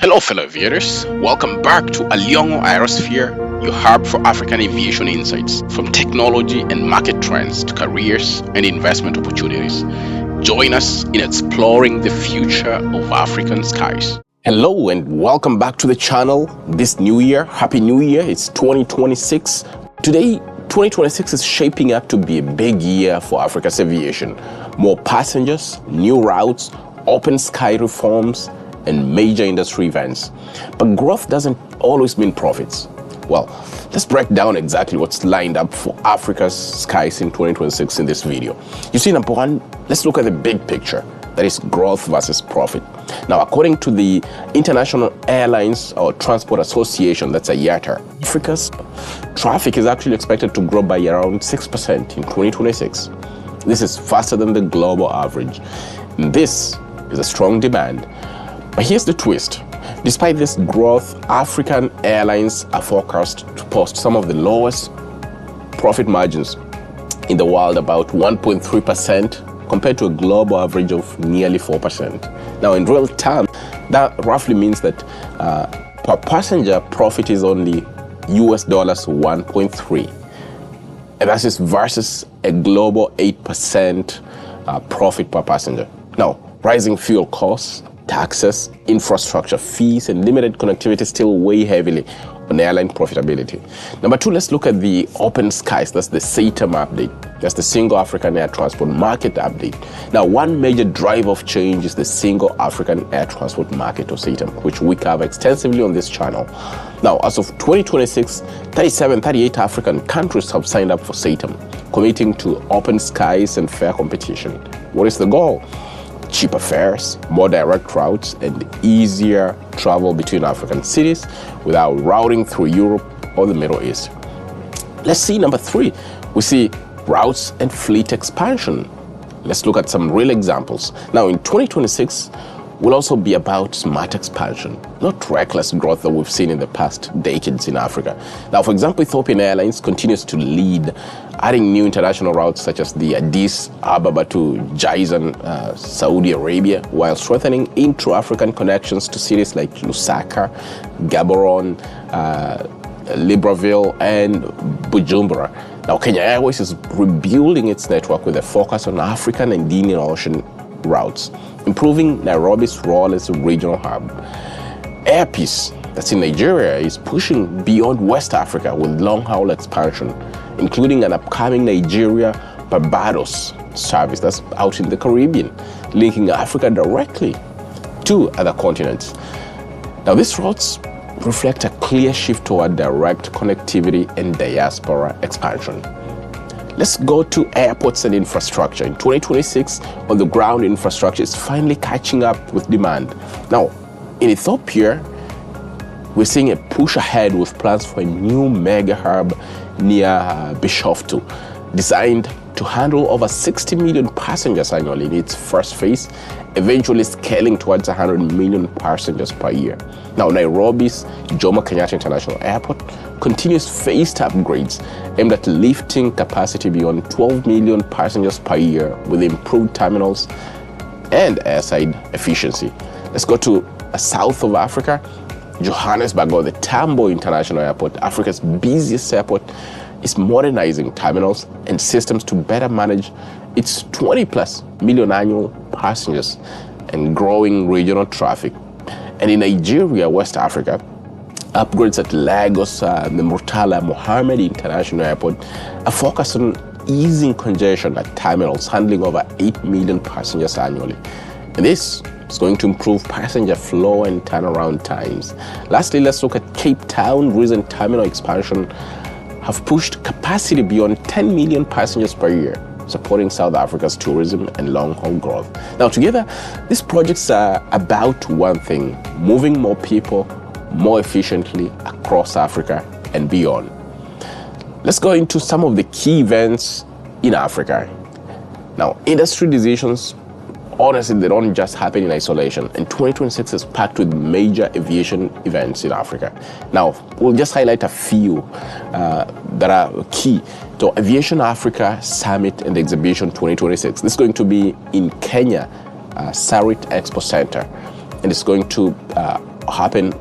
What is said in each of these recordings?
Hello fellow aviators, welcome back to Aliong'o Aerosphere, your hub for African aviation insights, from technology and market trends to careers and investment opportunities. Join us in exploring the future of African skies. Hello and welcome back to the channel this new year. Happy New Year, it's 2026. Today, 2026 is shaping up to be a big year for Africa's aviation. More passengers, new routes, open sky reforms, and major industry events. But growth doesn't always mean profits. Well, let's break down exactly what's lined up for Africa's skies in 2026 in this video. You see, number one, let's look at the big picture. That is growth versus profit. Now, according to the International Airlines or Transport Association, that's IATA, Africa's traffic is actually expected to grow by around 6% in 2026. This is faster than the global average. And this is a strong demand. But here's the twist. Despite this growth, African airlines are forecast to post some of the lowest profit margins in the world, about 1.3%, compared to a global average of nearly 4%. Now, in real terms, that roughly means that per passenger profit is only US dollars 1.3. And that is versus a global 8% profit per passenger. Now, rising fuel costs, taxes, infrastructure fees, and limited connectivity still weigh heavily on airline profitability. Number two, let's look at the open skies. That's the SAATM update. That's the Single African Air Transport Market update. Now, one major drive of change is the Single African Air Transport Market, or SAATM, which we cover extensively on this channel. Now, as of 2026, 38 African countries have signed up for SAATM, committing to open skies and fair competition. What is the goal? Cheaper fares, more direct routes, and easier travel between African cities without routing through Europe or the Middle East. Let's see number three. We see routes and fleet expansion. Let's look at some real examples. Now, in 2026, will also be about smart expansion, not reckless growth that we've seen in the past decades in Africa. Now, for example, Ethiopian Airlines continues to lead, adding new international routes such as the Addis Ababa to Jizan, Saudi Arabia, while strengthening intra-African connections to cities like Lusaka, Gaborone, Libreville, and Bujumbura. Now, Kenya Airways is rebuilding its network with a focus on African and Indian Ocean routes, improving Nairobi's role as a regional hub. Air Peace, that's in Nigeria, is pushing beyond West Africa with long-haul expansion, including an upcoming Nigeria-Barbados service that's out in the Caribbean, linking Africa directly to other continents. Now, these routes reflect a clear shift toward direct connectivity and diaspora expansion. Let's go to airports and infrastructure. In 2026, on-the-ground infrastructure is finally catching up with demand. Now, in Ethiopia, we're seeing a push ahead with plans for a new mega hub near Bishoftu, designed to handle over 60 million passengers annually in its first phase, eventually scaling towards 100 million passengers per year. Now, Nairobi's Jomo Kenyatta International Airport continues phased upgrades aimed at lifting capacity beyond 12 million passengers per year with improved terminals and airside efficiency. Let's go to south of Africa. Johannesburg, or the Tambo International Airport, Africa's busiest airport, is modernizing terminals and systems to better manage its 20+ million annual passengers and growing regional traffic. And in Nigeria, West Africa, upgrades at Lagos, the Murtala Mohammed International Airport are focused on easing congestion at terminals handling over 8 million passengers annually. And this is going to improve passenger flow and turnaround times. Lastly, let's look at Cape Town. Recent terminal expansion have pushed capacity beyond 10 million passengers per year, supporting South Africa's tourism and long-haul growth. Now, together, these projects are about one thing: moving more people more efficiently across Africa and beyond. Let's go into some of the key events in Africa. Now, industry decisions, honestly, they don't just happen in isolation, and 2026 is packed with major aviation events in Africa. Now, we'll just highlight a few that are key to Aviation Africa Summit and Exhibition 2026. This is going to be in Kenya, Sarit Expo Center, and it's going to happen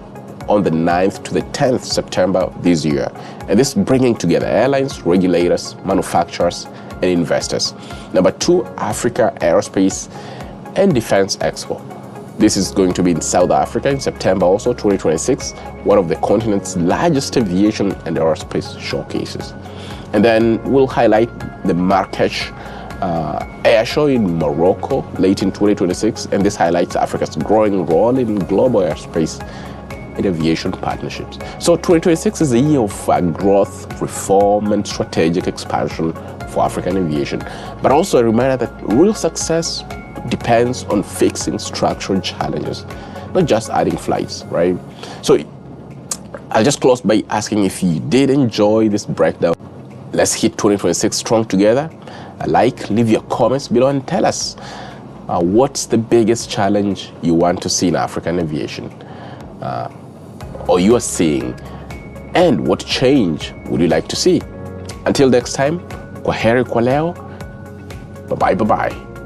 on the 9th to the 10th September this year. And this is bringing together airlines, regulators, manufacturers, and investors. Number 2, Africa Aerospace and Defense Expo. This is going to be in South Africa in September also, 2026, one of the continent's largest aviation and aerospace showcases. And then we'll highlight the Marrakesh Air Show in Morocco late in 2026, and this highlights Africa's growing role in global airspace and aviation partnerships. So 2026 is a year of growth, reform, and strategic expansion for African aviation, but also a reminder that real success depends on fixing structural challenges, not just adding flights, right? So I'll just close by asking if you did enjoy this breakdown. Let's hit 2026 strong together. Leave your comments below and tell us what's the biggest challenge you want to see in African aviation, or you are seeing, and what change would you like to see? Until next time, kwaheri kwa leo, bye bye.